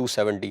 270.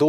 2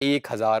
1000